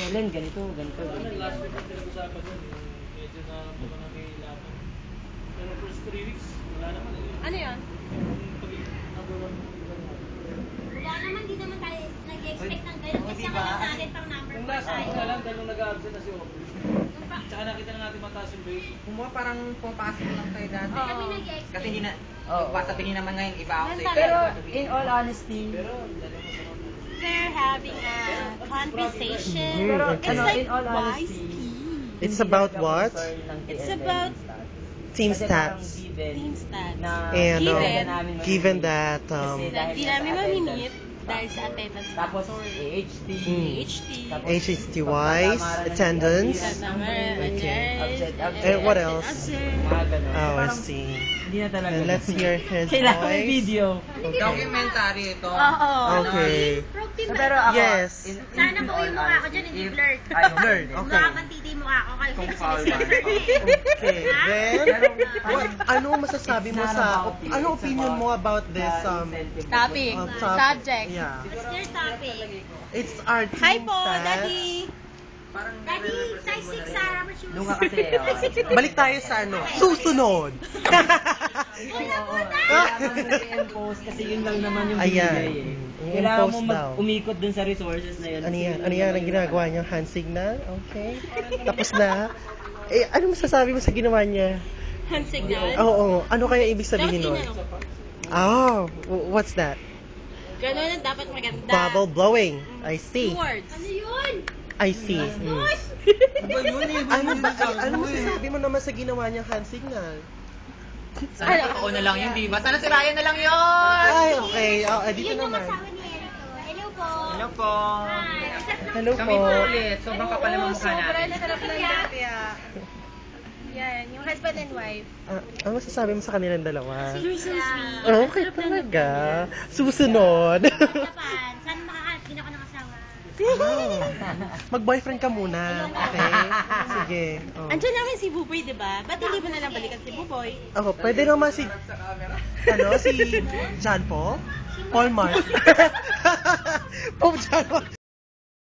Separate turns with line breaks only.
kailan ganito.
Last week na pinag-usapan yun. Medyo na nangyayaman. Pero first 3 weeks, wala naman eh.
Ano yan?
Number 1.
Wala naman, di naman tayo nag-expect ng ganyan. Kasi ang alam natin pang number 4
Yung last week
tayo.
na lang, dahil nung nag-absent na si Obi. Tsaka nakita na natin mataas yung base.
Kumuha parang pumapasok lang kayo dati.
Kami nag-expect.
Kasi hindi na,
Oo.
pasabihin naman ngayon, iba ako sa
Pero, in all honesty,
They're having a conversation.
pero,
It's
ano,
like
in all
wise
honesty,
tea.
It's about what?
It's about
Team
Kasi parang
stats.
given
team stats.
na
And
Given.
given that
Kasi
Na
dahil
di
sa
namin
attendance.
mamimit dahil sa attendance.
Tapos AHT.
AHT.
Tapos
HST-wise, attendance.
Absent.
And what else?
Mga ganun.
Oh, I
Parang
see.
Hindi na talaga.
And let's hear his
Kailangan may
voice.
video.
Okay.
Documentary ito.
Oo.
Okay.
Pero ako,
Yes.
Sana po yung mukha ko dyan, hindi blurred.
Blurred, okay.
Makakantiti yung mukha ko kayo.
Kung foul man.
Okay, then, ano masasabi mo sa, ano opinion mo about this
Topic. Subject.
Yeah.
What's your topic?
It's our team
Hi po,
stats.
Daddy. Daddy, size 6 sa rubber shoes.
Nung nga kasi,
Size 6 po.
Balik tayo sa ano, susunod.
Wala po
kailangan mo i-enforce kasi yun lang naman yung
Ayan.
binigay eh.
I-enforce
Kailangan mo
daw.
umikot dun sa resources na yun.
Ano yan? Ano yan ang ginagawa niya? Hand signal? Okay. Tapos na. Eh, ano masasabi mo sa ginawa niya?
Hand signal.
Oo. Ano kaya ibig sabihin nun? Oh, what's that?
Ganun ang dapat maganda.
Bubble blowing. I see.
Words. Ano yun?
I see. Ano ba? Ano masasabi mo naman sa ginawa niya hand signal?
Sana totoo na lang yun, di ba? Sana si Ryan na lang yun!
Ay, okay. Oh, dito
Yun yung
naman.
asawa ni Erico. Hello po.
Hello po.
Hi.
Hello
Kami
po.
po ulit. Sobrang kapal ng mukha natin.
Yan, yung husband and wife.
Ano masasabi mo sa kanilang dalawa?
You're so sweet.
Okay talaga. Susunod.
Japan. Saan makakasin ako ng asawa?
Mag-boyfriend ka muna. Okay? Sige. Oh.
Andiyan namin si Buboy, di ba? Ba't hindi mo na lang balikan si Buboy?
Oh, pwede naman si si John Paul? Paul Mark. Pope John Paul.